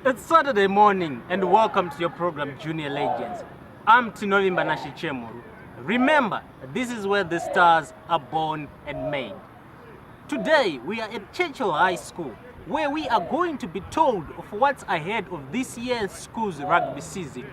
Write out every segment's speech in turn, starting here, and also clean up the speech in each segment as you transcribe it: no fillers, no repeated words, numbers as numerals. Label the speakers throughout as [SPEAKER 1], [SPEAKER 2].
[SPEAKER 1] It's Saturday morning and welcome to your program Junior Legends. I'm Tino. Remember, this is where the stars are born and made. Today we are at Churchill High School where we are going to be told of what's ahead of this year's school's rugby season.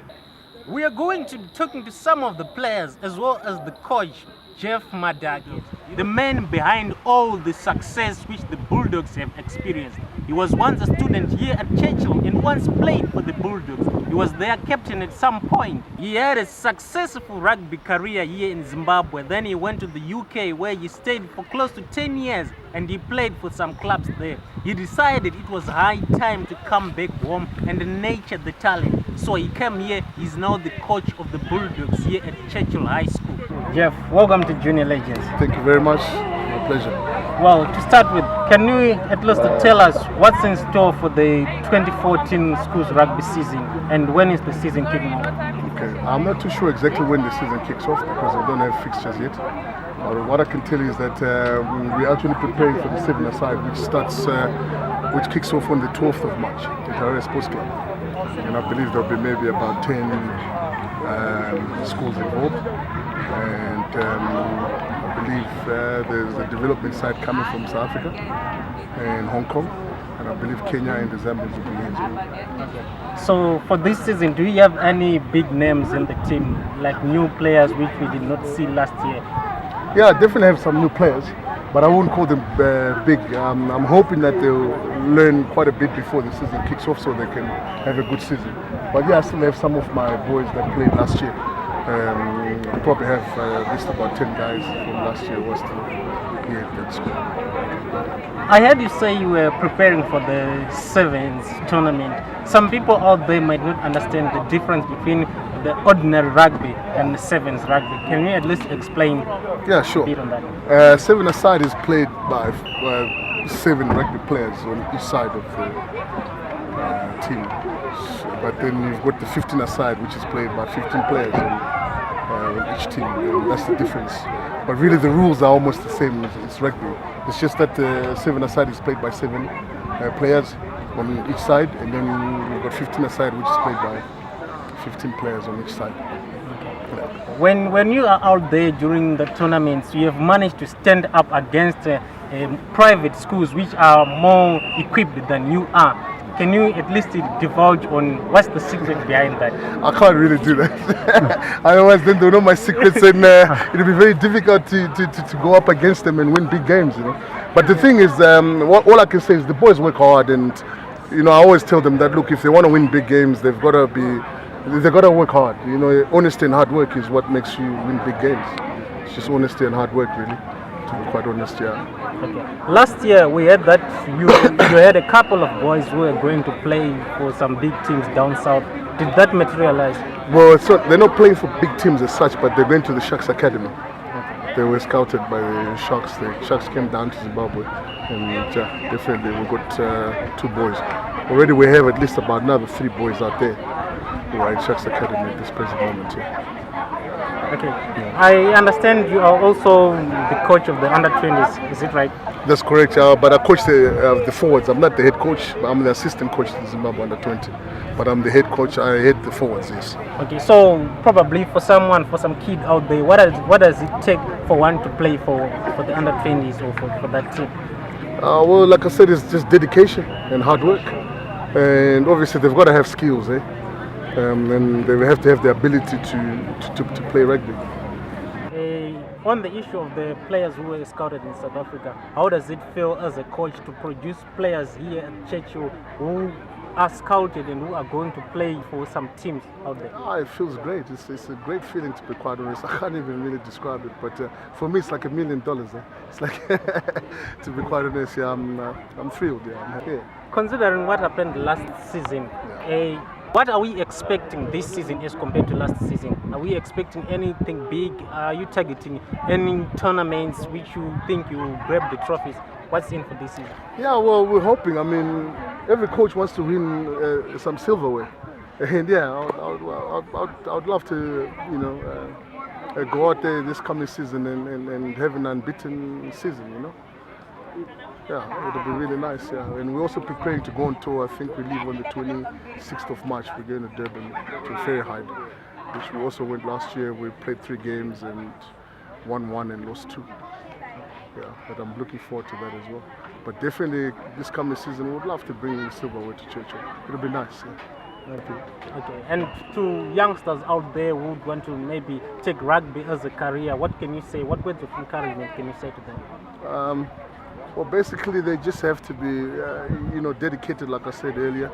[SPEAKER 1] We are going to be talking to some of the players as well as the coach, Jeff Madaki, the man behind all the success which the Bulldogs have experienced. He was once a student here at Churchill and once played for the Bulldogs. He was their captain at some point. He had a successful rugby career here in Zimbabwe. Then he went to the UK where he stayed for close to 10 years and he played for some clubs there. He decided it was high time to come back home and nurture the talent. So he came here. He's now the coach of the Bulldogs here at Churchill High School. Jeff, welcome to Junior Legends.
[SPEAKER 2] Thank you very much. My pleasure.
[SPEAKER 1] Well, to start with, can you at least tell us what's in store for the 2014 schools rugby season and when is the season kicking off?
[SPEAKER 2] Okay, I'm not too sure exactly when the season kicks off because I don't have fixtures yet. But what I can tell you is that we're actually preparing for the 7-a-side, which kicks off on the 12th of March at Harare Sports Club. And I believe there'll be maybe about 10 schools involved. And I believe there's a development side coming from South Africa and Hong Kong. And I believe Kenya and the Zambians will be here too.
[SPEAKER 1] So for this season, do you have any big names in the team, like new players which we did not see last year?
[SPEAKER 2] Yeah, I definitely have some new players, but I wouldn't call them big. I'm hoping that they'll learn quite a bit before the season kicks off so they can have a good season. But yeah, I still have some of my boys that played last year. I probably have at least about 10 guys from last year who are still here at school.
[SPEAKER 1] I heard you say you were preparing for the Sevens tournament. Some people out there might not understand the difference between the ordinary rugby and the Sevens rugby. Can you at least explain
[SPEAKER 2] a bit on that? 7-a-side is played by 7 rugby players on each side of the team. But then you've got the 15-a-side, which is played by 15 players on each team. That's the difference. But really the rules are almost the same. It's rugby. It's just that the 7-a-side is played by 7 players on each side, and then you've got 15-a-side, which is played by 15 players on each side.
[SPEAKER 1] Okay. When you are out there during the tournaments, you have managed to stand up against private schools which are more equipped than you are. Can you at least divulge on what's the secret behind that?
[SPEAKER 2] I can't really do that. Otherwise, then they'll know my secrets, and it'll be very difficult to go up against them and win big games, you know. But the thing is, all I can say is the boys work hard, and I always tell them that look, if they want to win big games, they've got to work hard. Honesty and hard work is what makes you win big games. It's just honesty and hard work, really. To be quite honest, yeah.
[SPEAKER 1] Okay. Last year we heard that you had a couple of boys who were going to play for some big teams down south. Did that materialize?
[SPEAKER 2] Well, they're not playing for big teams as such, but they're going to the Sharks Academy. Okay. They were scouted by the Sharks. The Sharks came down to Zimbabwe, and definitely we got 2 boys. Already we have at least about another 3 boys out there who are at Sharks Academy at this present moment. Yeah.
[SPEAKER 1] Okay. Yeah. I understand you are also the coach of the under-20s, is it right?
[SPEAKER 2] That's correct, but I coach the forwards. I'm not the head coach, but I'm the assistant coach to the Zimbabwe under-20. But I'm the head coach, I head the forwards, yes.
[SPEAKER 1] Okay, so probably for some kid out there, what does it take for one to play for the under-20s or for that team?
[SPEAKER 2] Well, like I said, it's just dedication and hard work. And obviously they've got to have skills, and they have to have the ability to play rugby.
[SPEAKER 1] On the issue of the players who were scouted in South Africa, how does it feel as a coach to produce players here at Churchill who are scouted and who are going to play for some teams out there?
[SPEAKER 2] It feels great. It's a great feeling, to be quite honest. I can't even really describe it, but for me it's like $1 million. It's like, to be quite honest, yeah, I'm thrilled. Yeah, I'm happy.
[SPEAKER 1] Considering what happened last season, what are we expecting this season as compared to last season? Are we expecting anything big? Are you targeting any tournaments which you think you will grab the trophies? What's in for this season? Yeah,
[SPEAKER 2] well, we're hoping. I mean, every coach wants to win some silverware. And yeah, I would love to, go out there this coming season and have an unbeaten season, Yeah, it'll be really nice. Yeah, and we're also preparing to go on tour. I think we leave on the 26th of March. We're going to Durban to Fairhide, which we also went last year. We played 3 games and won 1 and lost 2. Yeah, but I'm looking forward to that as well. But definitely this coming season, we would love to bring in silverware to Churchill. It'll be nice. Yeah.
[SPEAKER 1] Okay, and to youngsters out there who would want to maybe take rugby as a career, what can you say? What words of encouragement can you say to them?
[SPEAKER 2] Well, basically, they just have to be, dedicated, like I said earlier,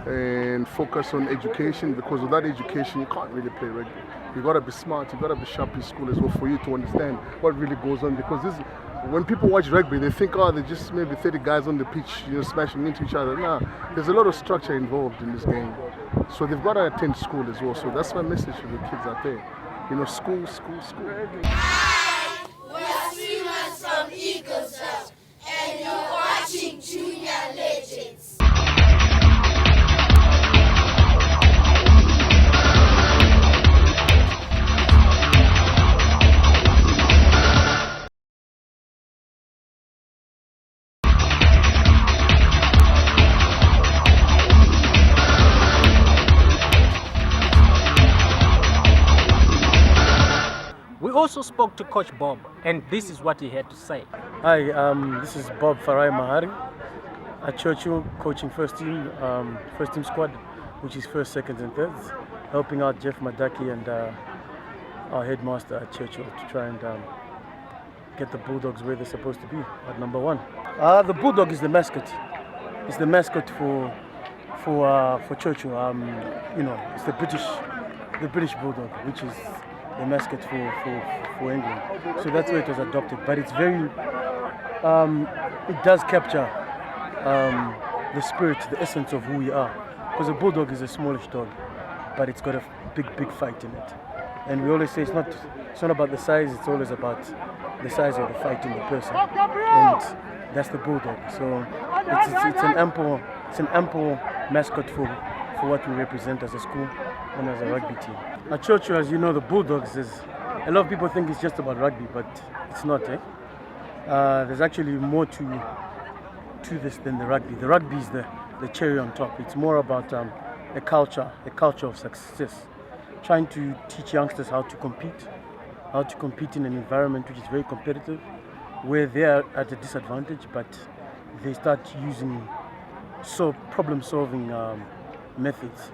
[SPEAKER 2] and focus on education. Because without education, you can't really play rugby. You got to be smart. You got to be sharp in school as well for you to understand what really goes on. Because when people watch rugby, they think, they're just maybe 30 guys on the pitch, smashing into each other. Nah, there's a lot of structure involved in this game. So they've got to attend school as well. So that's my message to the kids out there. School, school, school.
[SPEAKER 3] Hi, we are swimmers from Eaglesville, and you're watching Junior Legends.
[SPEAKER 1] We also spoke to Coach Bob, and this is what he had to say.
[SPEAKER 4] Hi, this is Bob Farai Mahari at Churchill, coaching first team squad, which is first, seconds, and thirds, helping out Jeff Madaki and our headmaster at Churchill to try and get the Bulldogs where they're supposed to be at number 1. The Bulldog is the mascot. It's the mascot for Churchill. It's the British Bulldog, which is the mascot for England. So that's where it was adopted. But it's very, it does capture the spirit, the essence of who we are. Because a bulldog is a smallish dog, but it's got a big fight in it. And we always say it's not about the size, it's always about the size of the fight in the person. And that's the bulldog. So it's an ample mascot for what we represent as a school and as a rugby team. At Churchill, as you know, the Bulldogs is, a lot of people think it's just about rugby, but it's not. There's actually more to this than the rugby. The rugby is the cherry on top. It's more about a culture of success. Trying to teach youngsters how to compete in an environment which is very competitive, where they are at a disadvantage, but they start using problem-solving methods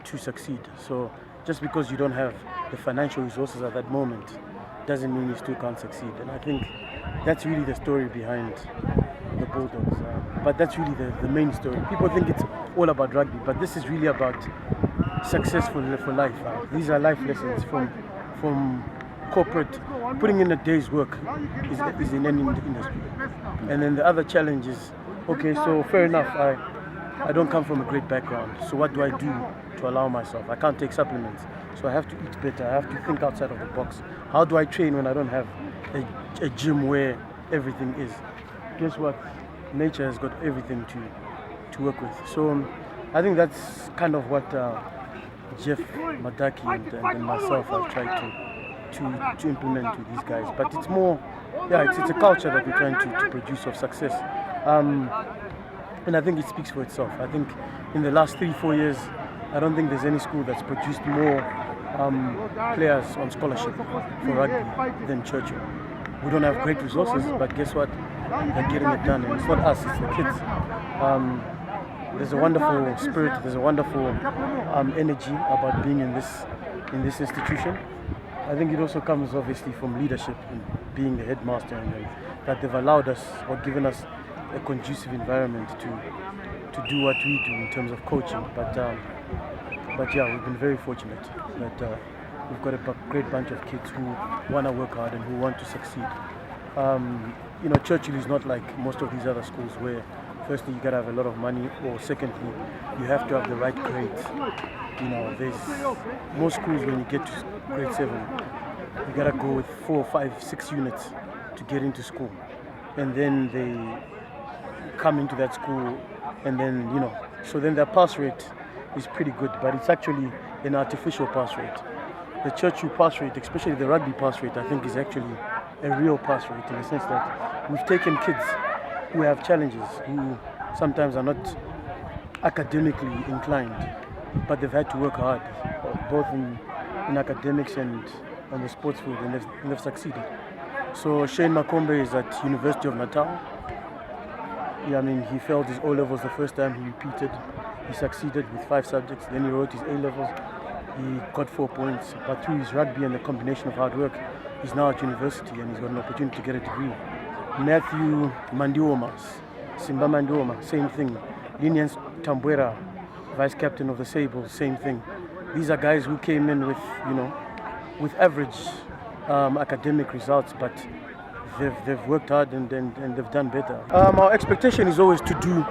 [SPEAKER 4] to succeed. So just because you don't have the financial resources at that moment doesn't mean you still can't succeed. And I think that's really the story behind the Bulldogs. But that's really the main story. People think it's all about rugby, but this is really about success for life. These are life lessons from corporate. Putting in a day's work is in any industry. And then the other challenge is, okay, so fair enough, I don't come from a great background, so what do I do to allow myself? I can't take supplements, so I have to eat better, I have to think outside of the box. How do I train when I don't have a gym where everything is? Guess what? Nature has got everything to work with. So I think that's kind of what Jeff Madaki and myself have tried to implement with these guys. But it's more, it's a culture that we're trying to produce of success. And I think it speaks for itself. I think in the last 3-4 years, I don't think there's any school that's produced more players on scholarship for rugby than Churchill. We don't have great resources, but guess what? They're getting it done. And it's not us, it's the kids. There's a wonderful spirit, there's a wonderful energy about being in this institution. I think it also comes obviously from leadership and being the headmaster, and that they've allowed us or given us a conducive environment to do what we do in terms of coaching. But yeah, we've been very fortunate that we've got a great bunch of kids who want to work hard and who want to succeed. Churchill is not like most of these other schools where firstly you got to have a lot of money, or secondly you have to have the right grades. There's most schools when you get to grade 7, you got to go with 4, 5, 6 units to get into school, and then they come into that school, and then so then their pass rate is pretty good, but it's actually an artificial pass rate. The Churchill pass rate, especially the rugby pass rate, I think is actually a real pass rate, in the sense that we've taken kids who have challenges, who sometimes are not academically inclined, but they've had to work hard, both in academics and on the sports field, and they've succeeded. So Shane Makombe is at University of Natal. Yeah, I mean, he failed his O-levels the first time, he repeated. He succeeded with 5 subjects, then he wrote his A-levels. He got 4 points, but through his rugby and the combination of hard work, he's now at university and he's got an opportunity to get a degree. Matthew Mandioma, Simba Mandioma, same thing. Linians Tambuera, vice captain of the Sables, same thing. These are guys who came in with, with average academic results, but they've worked hard and they've done better. Our expectation is always to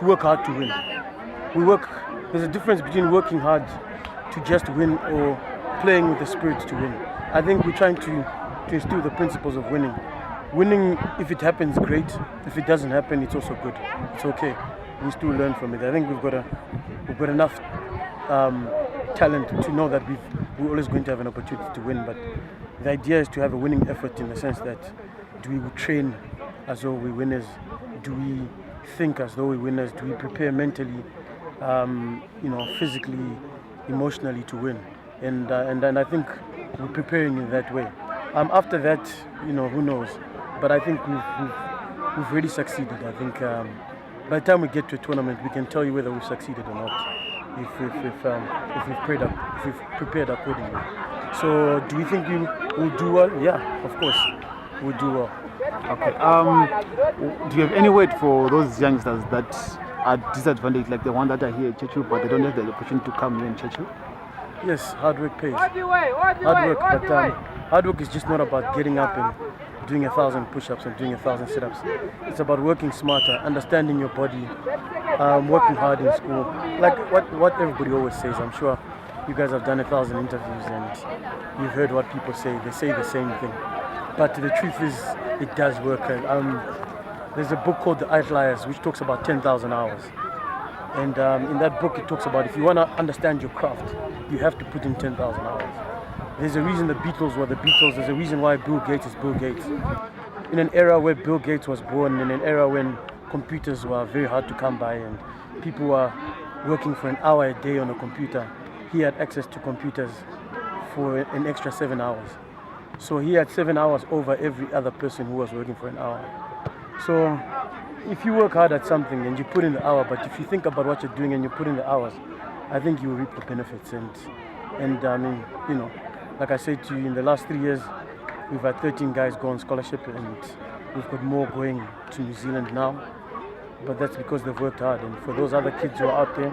[SPEAKER 4] work hard to win. There's a difference between working hard to just win or playing with the spirit to win. I think we're trying to instill the principles of winning. Winning, if it happens, great. If it doesn't happen, it's also good. It's okay. We still learn from it. I think we've got enough talent to know that we're always going to have an opportunity to win. But the idea is to have a winning effort in the sense that do we train as though we're winners? Do we think as though we're winners? Do we prepare mentally, physically, emotionally to win? And I think we're preparing in that way. After that, who knows? But I think we've really succeeded. I think by the time we get to a tournament, we can tell you whether we've succeeded or not. If we've prepared accordingly. So, do we think we will do well? Yeah, of course, we'll do well.
[SPEAKER 5] Okay. Do you have any word for those youngsters that are disadvantaged, like the one that are here at Churchill, but they don't have the opportunity to come here in Churchill?
[SPEAKER 4] Yes, hard work pays. Hard work is just not about getting up and doing 1,000 push-ups and doing 1,000 sit-ups. It's about working smarter, understanding your body, working hard in school. Like what everybody always says. I'm sure you guys have done 1,000 interviews and you've heard what people say. They say the same thing. But the truth is, it does work. There's a book called The Outliers, which talks about 10,000 hours. And in that book, it talks about if you want to understand your craft, you have to put in 10,000 hours. There's a reason the Beatles were the Beatles. There's a reason why Bill Gates is Bill Gates. In an era where Bill Gates was born, in an era when computers were very hard to come by and people were working for an hour a day on a computer, he had access to computers for an extra 7 hours. So he had 7 hours over every other person who was working for an hour. So if you work hard at something and you put in the hour, but if you think about what you're doing and you put in the hours, I think you will reap the benefits. And I mean, like I said to you, in the last 3 years, we've had 13 guys go on scholarship and we've got more going to New Zealand now. But that's because they've worked hard. And for those other kids who are out there,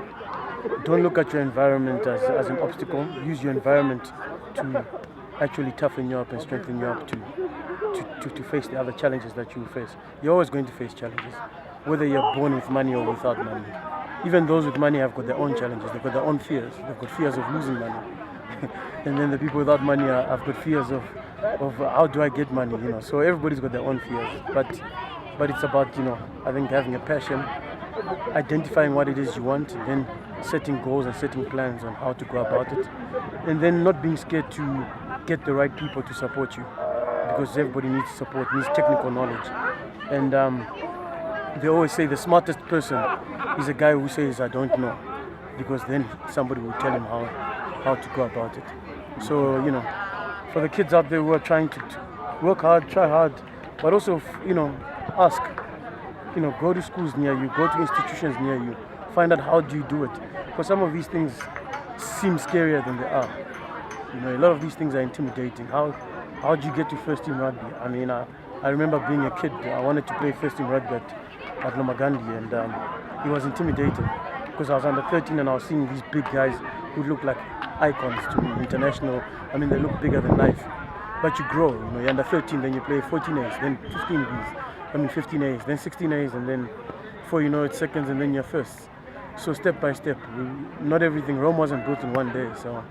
[SPEAKER 4] don't look at your environment as an obstacle. Use your environment to actually toughen you up and strengthen you up to face the other challenges that you face. You're always going to face challenges, whether you're born with money or without money. Even those with money have got their own challenges. They've got their own fears. They've got fears of losing money. And then the people without money have got fears of how do I get money, So everybody's got their own fears. But it's about, I think having a passion, identifying what it is you want, then setting goals and setting plans on how to go about it. And then not being scared to get the right people to support you. Because everybody needs support, needs technical knowledge. And they always say the smartest person is a guy who says, I don't know. Because then somebody will tell him how to go about it. So, for the kids out there who are trying to work hard, try hard, but also, ask, go to schools near you, go to institutions near you, find out how do you do it. Because some of these things seem scarier than they are. A lot of these things are intimidating. How do you get to first team rugby? I mean, I remember being a kid, I wanted to play first team rugby at Lomagandi, and it was intimidating because I was under 13 and I was seeing these big guys who look like icons to me, international. I mean, they look bigger than life. But you grow, you're under 13, then you play 14As, then 15Bs, 15As, then 16As, and then before you know it, seconds, and then you're first. So step by step, not everything, Rome wasn't built in one day, so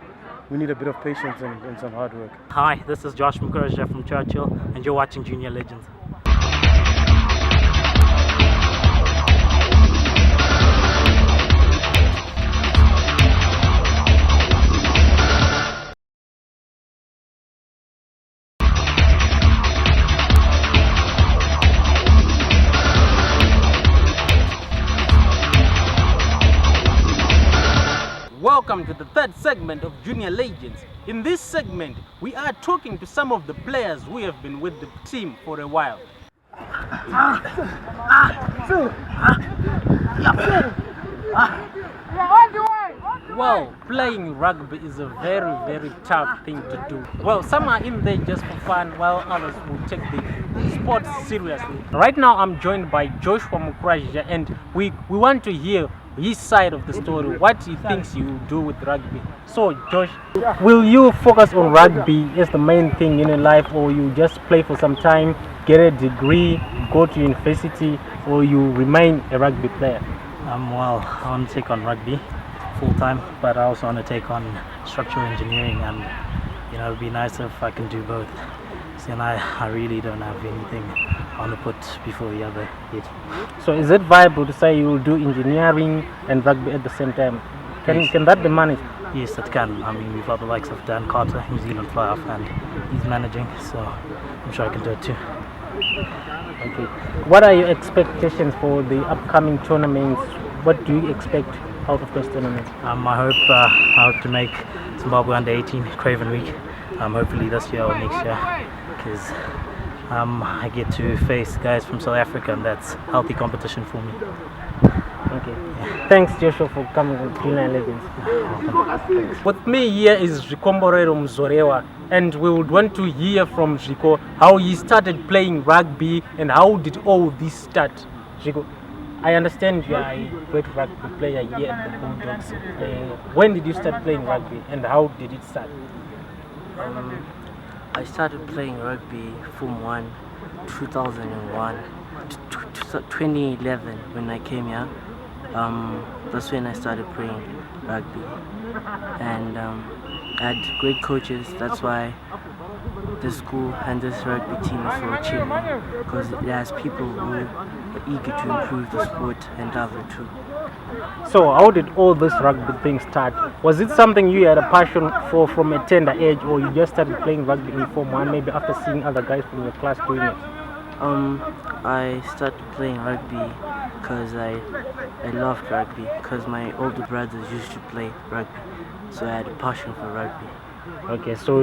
[SPEAKER 4] we need a bit of patience and some hard work.
[SPEAKER 1] Hi, this is Josh Mukuraja from Churchill, and you're watching Junior Legends. welcome to the third segment of Junior Legends. In this segment, we are talking to some of the players who have been with the team for a while. Well, playing rugby is a very, very tough thing to do. Well, some are in there just for fun, while others will take the sport seriously. Right now, I'm joined by Joshua Mukrajja, and we want to hear his side of the story, what he thinks you will do with rugby. So, Josh, will you focus on rugby as the main thing in your life, or you just play for some time, get a degree, go to university, or you remain a rugby player?
[SPEAKER 6] Well, I want to take on rugby full time, but I also want to take on structural engineering, and it'd be nice if I can do both. So I really don't have anything I want to put before the other yet.
[SPEAKER 1] So is it viable to say you will do engineering and rugby at the same time? Can that be managed?
[SPEAKER 6] Yes, it can. I mean, we've got the likes of Dan Carter, New Zealand fly-off, and he's managing, so I'm sure I can do it too.
[SPEAKER 1] Okay. What are your expectations for the upcoming tournaments? What do you expect out of those tournaments?
[SPEAKER 6] I hope to make Zimbabwe under-18 Craven Week. Hopefully this year or next year, because I get to face guys from South Africa, and that's healthy competition for me.
[SPEAKER 1] Okay. Yeah. Thanks, Joshua, for coming with Junior Legends. With me here is Rikomborero Mzorewa, and we would want to hear from Rico how he started playing rugby and how did all this start. Rico, I understand you are a great rugby player here at the Bulldogs. When did you start playing rugby and how did it start?
[SPEAKER 7] I started playing rugby Form 1, 2001, 2011 when I came here. That's when I started playing rugby, and I had great coaches. That's why this school and this rugby team is so achieving, because it has people who are eager to improve the sport and love it too.
[SPEAKER 1] So how did all this rugby thing start? Was it something you had a passion for from a tender age, or you just started playing rugby in Form 1 maybe after seeing other guys from your class doing it?
[SPEAKER 7] I started playing rugby because I loved rugby, because my older brothers used to play rugby, so I had a passion for rugby.
[SPEAKER 1] Okay, so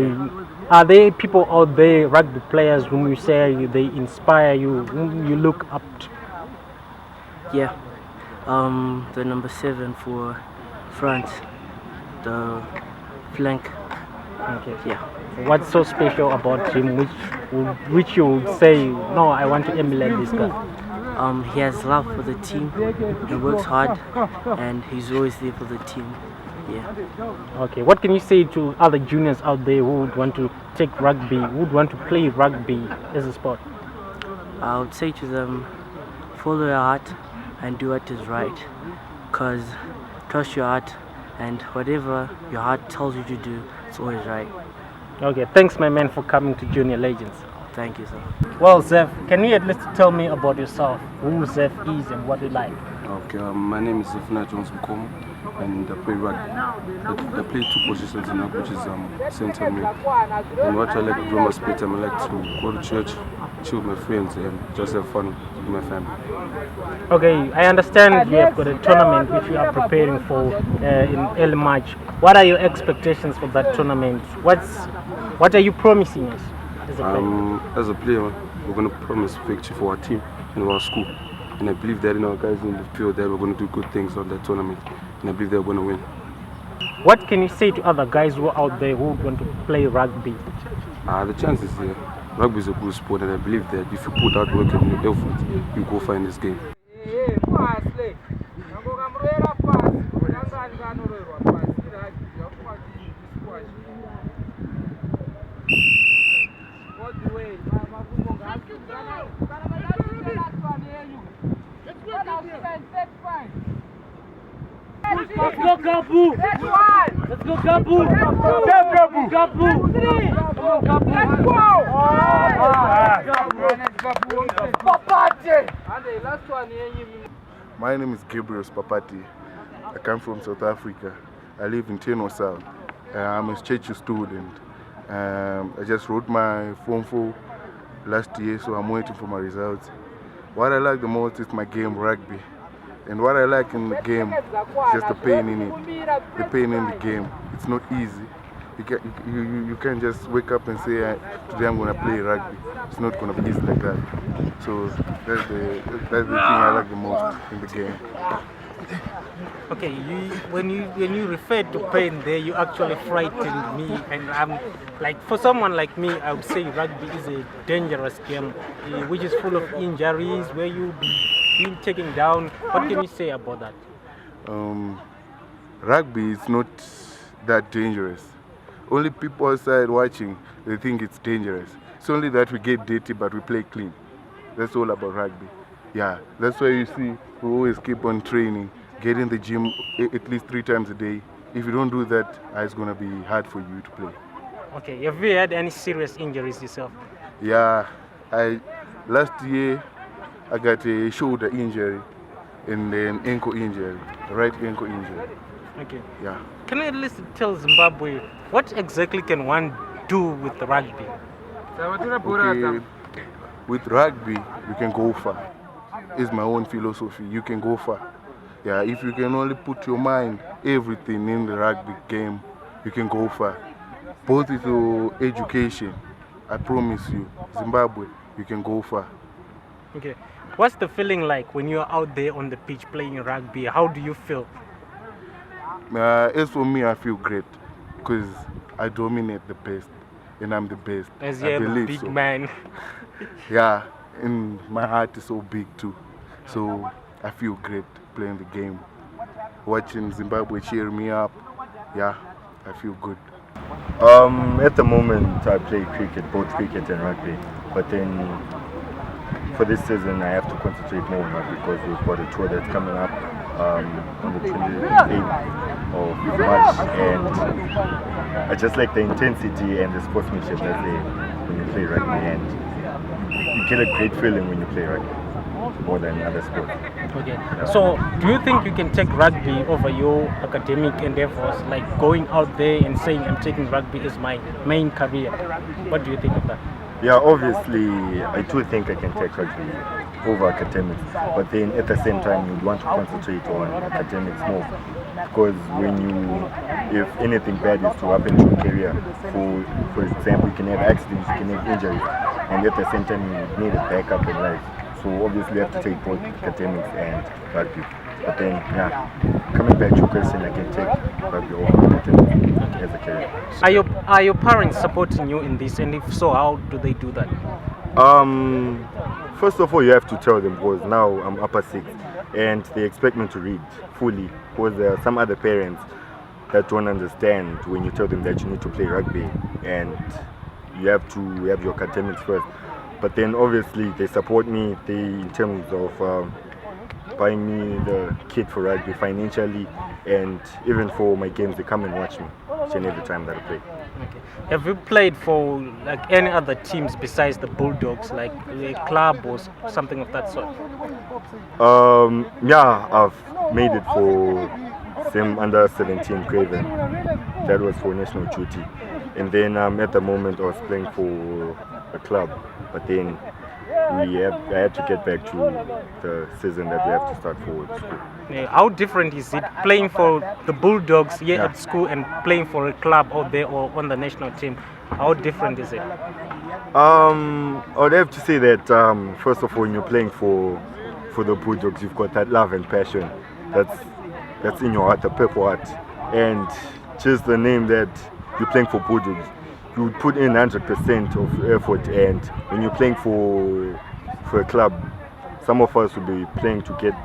[SPEAKER 1] are there people out there, rugby players, whom you say they inspire you, whom you look up to?
[SPEAKER 7] Yeah, the number 7 for France, the flank.
[SPEAKER 1] Okay.
[SPEAKER 7] Yeah.
[SPEAKER 1] What's so special about him, which you would say, no, I want to emulate this guy?
[SPEAKER 7] He has love for the team, he works hard, and he's always there for the team. Yeah.
[SPEAKER 1] Okay, what can you say to other juniors out there who would want to take rugby, who would want to play rugby as a sport?
[SPEAKER 7] I would say to them, follow your heart and do what is right, because trust your heart, and whatever your heart tells you to do, it's always right.
[SPEAKER 1] Okay, thanks my man for coming to Junior Legends.
[SPEAKER 7] Thank you, sir.
[SPEAKER 1] Well, Zeph, can you at least tell me about yourself, who Zeph is and what you like?
[SPEAKER 8] Okay, my name is Zephina Jones Bukomo, and I play rugby. I play 2 positions in rugby, which is centre mid. And what I like to do in my spare time, I like to go to church, chill with my friends, and just have fun with my family.
[SPEAKER 1] Okay, I understand you have got a tournament which you are preparing for in early March. What are your expectations for that tournament? What are you promising us as a player?
[SPEAKER 8] As a player, we're going to promise victory for our team and our school. And I believe that guys in the field that we're going to do good things on that tournament. And I believe they're going to win.
[SPEAKER 1] What can you say to other guys who are out there who want to play rugby?
[SPEAKER 8] The chances here. Rugby is a good sport, and I believe that if you put out work and your effort, you go far in this game.
[SPEAKER 1] Let's go, Gabu! Let's go, Gabu! Gabu! Gabu!
[SPEAKER 2] My name is Gabriel Papati. I come from South Africa. I live in Tino South. I'm a Chechu student. I just wrote my Form 4 last year, so I'm waiting for my results. What I like the most is my game, rugby. And what I like in the game is just the pain in it. The pain in the game. It's not easy. You can't just wake up and say, today I'm going to play rugby. It's not going to be easy like that. So that's the thing I like the most in the game.
[SPEAKER 1] Okay, when you refer to pain there, you actually frightened me, and I'm like, for someone like me, I would say rugby is a dangerous game, which is full of injuries, where you being taken down. What can you say about that?
[SPEAKER 2] Rugby is not that dangerous. Only people outside watching, they think it's dangerous. It's only that we get dirty, but we play clean. That's all about rugby. Yeah, that's why you see we always keep on training, get in the gym at least 3 times a day. If you don't do that, it's going to be hard for you to play.
[SPEAKER 1] Okay, have you had any serious injuries yourself?
[SPEAKER 2] Yeah, last year I got a shoulder injury and an ankle injury, right ankle injury.
[SPEAKER 1] Okay.
[SPEAKER 2] Yeah.
[SPEAKER 1] Can you at least tell Zimbabwe what exactly can one do with rugby?
[SPEAKER 2] Okay. With rugby, you can go far. It's my own philosophy. You can go far. Yeah, if you can only put your mind, everything in the rugby game, you can go far. Both with your education, I promise you, Zimbabwe, you can go far.
[SPEAKER 1] Okay. What's the feeling like when you're out there on the pitch playing rugby? How do you feel?
[SPEAKER 2] As for me, I feel great because I dominate the best and I'm the best.
[SPEAKER 1] As you're the big
[SPEAKER 2] so.
[SPEAKER 1] Man.
[SPEAKER 2] Yeah, and my heart is so big too. So I feel great playing the game. Watching Zimbabwe cheer me up, yeah, I feel good.
[SPEAKER 9] At the moment I play cricket, both cricket and rugby, but then for this season I have to concentrate more on rugby because we've got a tour that's coming up on the 28th of March, and I just like the intensity and the sportsmanship that's there when you play rugby, and you get a great feeling when you play rugby more than other sports.
[SPEAKER 1] Okay. So, do you think you can take rugby over your academic endeavors, like going out there and saying I'm taking rugby as my main career? What do you think of that?
[SPEAKER 9] Yeah, obviously, I do think I can take rugby over academics, but then at the same time, you'd want to concentrate on academics more, because if anything bad is to happen to your career, for example, you can have accidents, you can have injuries, and at the same time, you need a backup in life. So obviously, you have to take both academics and rugby. But then, yeah, coming back to your question, I can take rugby over academics as a career.
[SPEAKER 1] Are your parents supporting you in this, and if so, how do they do that?
[SPEAKER 9] First of all, you have to tell them, because now I'm upper 6 and they expect me to read fully, because there are some other parents that don't understand when you tell them that you need to play rugby and you have to have your academics first. But then obviously they support me in terms of buying me the kit for rugby financially, and even for my games they come and watch me each and every time that I play.
[SPEAKER 1] Okay. Have you played for like any other teams besides the Bulldogs, like a club or something of that sort?
[SPEAKER 9] Yeah, I've made it for some under 17 Craven. That was for national duty, and then at the moment I was playing for a club, but then I had to get back to the season that we have to start for school.
[SPEAKER 1] Yeah, how different is it playing for the Bulldogs here at school and playing for a club out there or on the national team? How different is it?
[SPEAKER 9] I would have to say that first of all, when you're playing for the Bulldogs, you've got that love and passion that's in your heart, the purple heart, and just the name that you're playing for Bulldogs. You would put in 100% of effort, and when you're playing for a club, some of us will be playing to get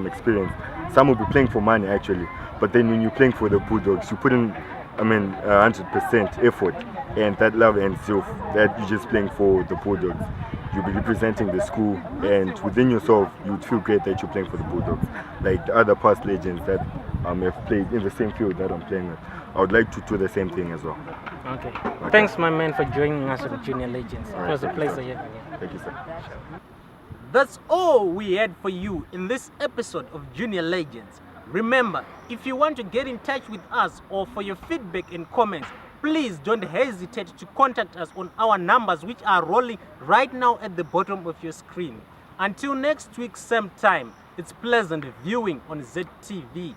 [SPEAKER 9] experience. Some will be playing for money actually, but then when you're playing for the Bulldogs, you put in 100% effort, and that love and self that you're just playing for the Bulldogs. You'll be representing the school, and within yourself, you would feel great that you're playing for the Bulldogs. Like the other past legends that have played in the same field that I'm playing with, I would like to do the same thing as well.
[SPEAKER 1] Okay. Thanks, my man, for joining us on Junior Legends. It was a pleasure having you.
[SPEAKER 9] Thank you, sir.
[SPEAKER 1] That's all we had for you in this episode of Junior Legends. Remember, if you want to get in touch with us or for your feedback and comments, please don't hesitate to contact us on our numbers, which are rolling right now at the bottom of your screen. Until next week, same time, it's pleasant viewing on ZTV.